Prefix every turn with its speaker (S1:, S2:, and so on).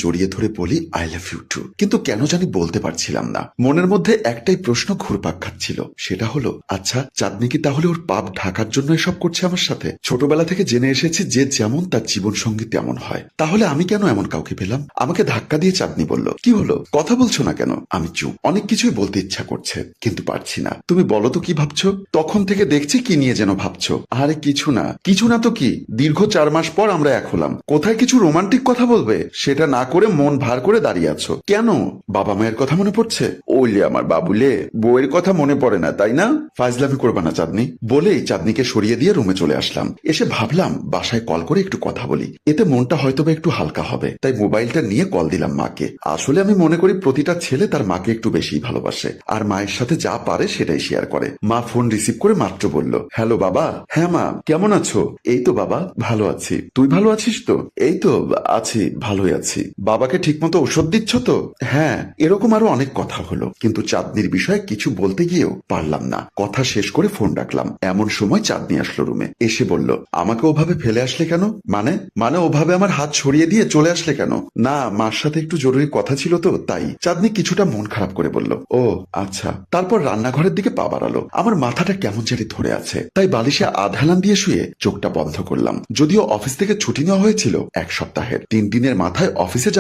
S1: জড়িয়ে ধরে বলি আই লাভ ইউ টু, কিন্তু কেন জানি বলতে পারছিলাম না। মনের মধ্যে একটাই প্রশ্ন ঘুরপাক খাচ্ছিল, সেটা হলো আচ্ছা চাঁদনি কি তাহলে ওর পাপ ঢাকার জন্য এসব করছে আমার সাথে? ছোটবেলা থেকে জেনে এসেছি যে যেমন তার জীবন সঙ্গী তেমন হয়, তাহলে আমি কেন এমন কাউকে পেলাম? আমাকে ধাক্কা দিয়ে চাঁদনি বলল, কি হলো, কথা বলছো না কেন? আমি চুপ। অনেক কিছুই বলতে ইচ্ছা করছে কিন্তু পারছি না। তুমি বলো তো কি ভাবছো? তখন থেকে দেখছি কি নিয়ে যেন ভাবছো। আরে কিছু না। কিছু না তো কি, দীর্ঘ 4 মাস পর আমরা এক হলাম, কোথায় কিছু রোমান্টিক কথা বলবে? সেটা না করে মন ভার করে দাঁড়িয়ে আছো কেন? বাবা মায়ের কথা মনে পড়ছে? ওইলে আমার বাবুলে, বউয়ের কথা মনে পড়ে না তাই না? ফাজলামি করবা না চাঁদনি। বলেই চাঁদনিকে সরিয়ে দিয়ে রুমে চলে আসলাম। এসে ভাবলাম বাসায় কল করে একটু কথা বলি, এতে মনটা হয়তোবা একটু হালকা হবে। তাই মোবাইলটা নিয়ে কল দিলাম মাকে। আসলে আমি মনে করি প্রতিটা ছেলে তার মাকে একটু বেশি ভালোবাসে, আর মায়ের সাথে যা পারে সেটাই শেয়ার করে। মা ফোন রিসিভ করে মাত্র বলল, হ্যালো বাবা। হ্যাঁ মা, কেমন আছো? এই তো বাবা, ভালো আছি। তুই ভালো আছিস তো? এই তো আছি, ভালোই আছি। বাবাকে ঠিকমতো ওষুধ দিচ্ছ তো? হ্যাঁ। এরকম আরো অনেক কথা হলো, কিন্তু চাঁদনির বিষয়ে কিছু বলতে গিয়েও পারলাম না। কথা শেষ করে ফোন রাখলাম। এমন সময় চাঁদনি আসলো রুমে। এসে বলল, আমাকে ওভাবে ফেলে আসলে কেন? মানে মানে ওভাবে আমার হাত সরিয়ে দিয়ে চলে আসলে কেন? না, মার সাথে একটু জরুরি কথা ছিল তো তাই। চাঁদনি কিছুটা মন খারাপ করে বলল, ও আচ্ছা। তারপর রান্নাঘরের দিকে পা বাড়ালো। আমার মাথাটা কেমন জানি ধরে আছে, তাই বালিশে আধহেলান দিয়ে শুয়ে চোখটা বন্ধ করলাম। যদিও অফিস থেকে ছুটি নেওয়া হয়েছিল 1 সপ্তাহের, 3 দিনের মাথায় অফিসে